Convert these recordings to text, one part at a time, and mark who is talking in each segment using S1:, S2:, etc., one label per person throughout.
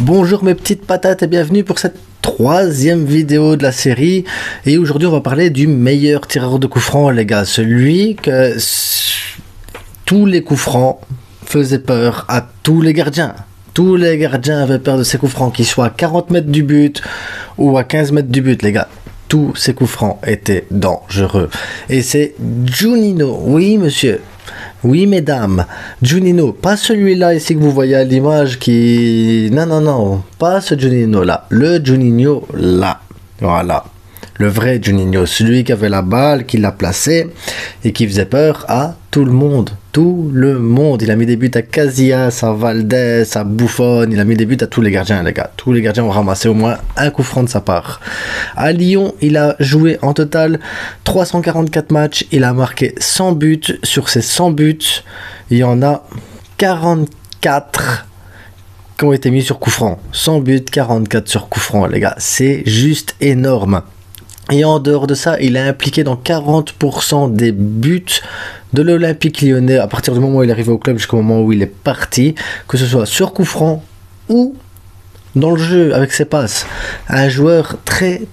S1: Bonjour mes petites patates et bienvenue pour cette troisième vidéo de la série. Et aujourd'hui on va parler du meilleur tireur de coups francs, les gars. Celui que tous les coups francs faisaient peur à tous les gardiens. Tous les gardiens avaient peur de ces coups francs, qu'ils soient à 40 mètres du but ou à 15 mètres du but, les gars. Tous ces coups francs étaient dangereux. Et c'est Juninho, oui monsieur. Oui, mesdames, Juninho, pas celui-là ici que vous voyez à l'image qui... Non, pas ce Juninho-là, le Juninho là, voilà, le vrai Juninho, celui qui avait la balle, qui l'a placé et qui faisait peur à tout le monde, il a mis des buts à Casillas, à Valdés, à Buffon, il a mis des buts à tous les gardiens, les gars, tous les gardiens ont ramassé au moins un coup franc de sa part. À Lyon, il a joué en total 344 matchs, il a marqué 100 buts, sur ces 100 buts, il y en a 44 qui ont été mis sur coup franc, 100 buts, 44 sur coup franc, les gars, c'est juste énorme. Et en dehors de ça, il est impliqué dans 40% des buts de l'Olympique Lyonnais à partir du moment où il est arrivé au club jusqu'au moment où il est parti, que ce soit sur coup franc ou dans le jeu avec ses passes. Un joueur très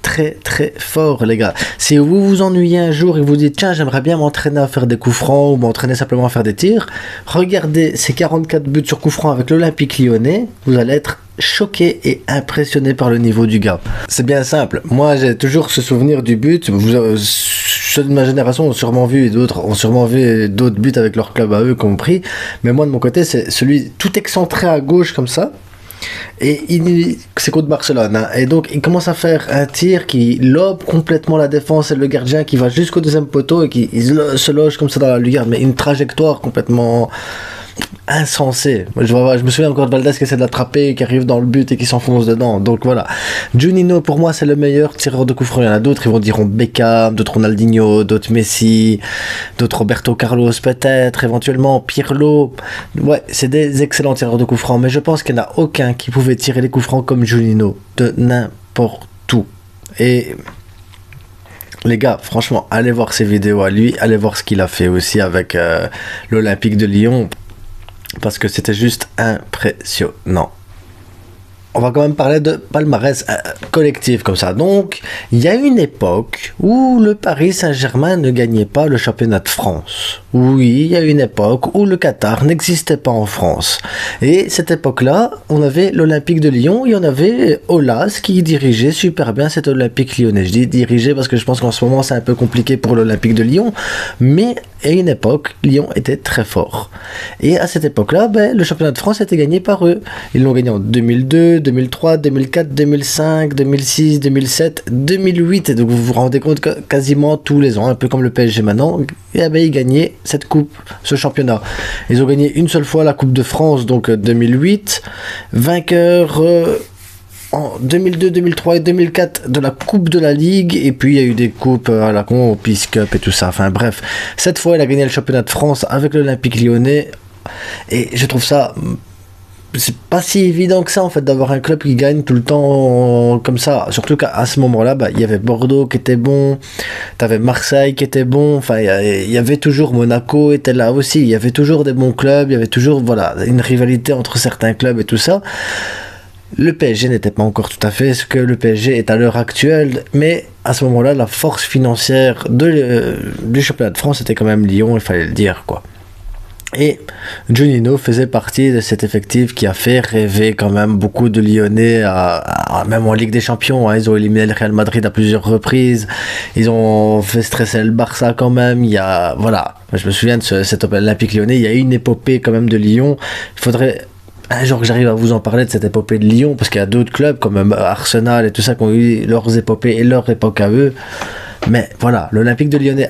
S1: fort, les gars. Si vous vous ennuyez un jour et vous dites tiens, j'aimerais bien m'entraîner à faire des coups francs ou m'entraîner simplement à faire des tirs, regardez ces 44 buts sur coup franc avec l'Olympique Lyonnais, vous allez être choqué et impressionné par le niveau du gars. C'est bien simple. Moi, j'ai toujours ce souvenir du but. Ceux de ma génération ont sûrement vu et d'autres ont sûrement vu d'autres buts avec leur club à eux compris. Mais moi, de mon côté, c'est celui tout excentré à gauche comme ça. Et c'est contre Barcelone, hein. Et donc il commence à faire un tir qui lobe complètement la défense et le gardien qui va jusqu'au deuxième poteau et qui se loge comme ça dans la lucarne, mais une trajectoire complètement insensé. Je me souviens encore de Valdés qui essaie de l'attraper, qui arrive dans le but et qui s'enfonce dedans. Donc voilà, Juninho pour moi c'est le meilleur tireur de coups francs. Il y en a d'autres, ils vont dire Beckham, d'autres Ronaldinho, d'autres Messi, d'autres Roberto Carlos peut-être, éventuellement Pirlo. Ouais, c'est des excellents tireurs de coups francs, mais je pense qu'il n'y en a aucun qui pouvait tirer les coups francs comme Juninho, de n'importe où. Et les gars, franchement, allez voir ses vidéos à lui, allez voir ce qu'il a fait aussi avec l'Olympique de Lyon. Parce que c'était juste impressionnant. On va quand même parler de palmarès collectif comme ça. Donc, il y a une époque où le Paris Saint-Germain ne gagnait pas le championnat de France. Oui, il y a une époque où le Qatar n'existait pas en France. Et cette époque-là, on avait l'Olympique de Lyon et on avait Aulas qui dirigeait super bien cet Olympique lyonnais. Je dis diriger parce que je pense qu'en ce moment c'est un peu compliqué pour l'Olympique de Lyon. Mais à une époque, Lyon était très fort. Et à cette époque-là, le championnat de France était gagné par eux. Ils l'ont gagné en 2002, 2003, 2004, 2005, 2006, 2007, 2008. Et donc vous vous rendez compte que quasiment tous les ans, un peu comme le PSG maintenant, ils gagnaient cette coupe, ce championnat. Ils ont gagné une seule fois la Coupe de France, donc 2008. Vainqueur en 2002, 2003 et 2004 de la Coupe de la Ligue, et puis il y a eu des coupes à la con, au Peace Cup et tout ça, enfin bref, cette fois il a gagné le championnat de France avec l'Olympique Lyonnais, et je trouve ça, c'est pas si évident que ça en fait d'avoir un club qui gagne tout le temps comme ça, surtout qu'à ce moment-là, il y avait Bordeaux qui était bon, t'avais Marseille qui était bon, enfin il y avait toujours Monaco était là aussi, il y avait toujours des bons clubs, il y avait toujours voilà une rivalité entre certains clubs et tout ça. Le PSG n'était pas encore tout à fait ce que le PSG est à l'heure actuelle, mais à ce moment-là, la force financière du championnat de France était quand même Lyon, il fallait le dire, quoi. Et Juninho faisait partie de cet effectif qui a fait rêver quand même beaucoup de Lyonnais, même en Ligue des Champions, hein, ils ont éliminé le Real Madrid à plusieurs reprises, ils ont fait stresser le Barça quand même, voilà, je me souviens de cet Olympique Lyonnais, il y a une épopée quand même de Lyon, il faudrait un jour que j'arrive à vous en parler de cette épopée de Lyon, parce qu'il y a d'autres clubs comme Arsenal et tout ça qui ont eu leurs épopées et leur époque à eux. Mais voilà, l'Olympique de Lyon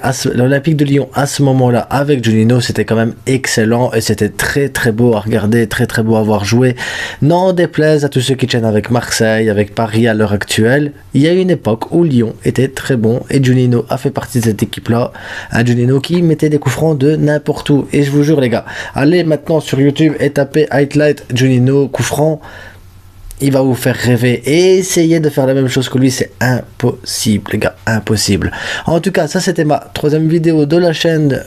S1: à ce moment-là avec Juninho, c'était quand même excellent et c'était très beau à regarder, très beau à voir jouer. N'en déplaise à tous ceux qui tiennent avec Marseille, avec Paris à l'heure actuelle, il y a une époque où Lyon était très bon et Juninho a fait partie de cette équipe-là. Un Juninho qui mettait des coups francs de n'importe où. Et je vous jure les gars, allez maintenant sur YouTube et tapez Highlight Juninho coup franc. Il va vous faire rêver et essayer de faire la même chose que lui, c'est impossible les gars, impossible. En tout cas, ça c'était ma troisième vidéo de la chaîne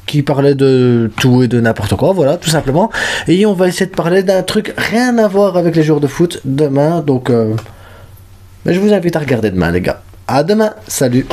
S1: qui parlait de tout et de n'importe quoi, voilà, tout simplement. Et on va essayer de parler d'un truc rien à voir avec les joueurs de foot demain, donc je vous invite à regarder demain, les gars. À demain, salut.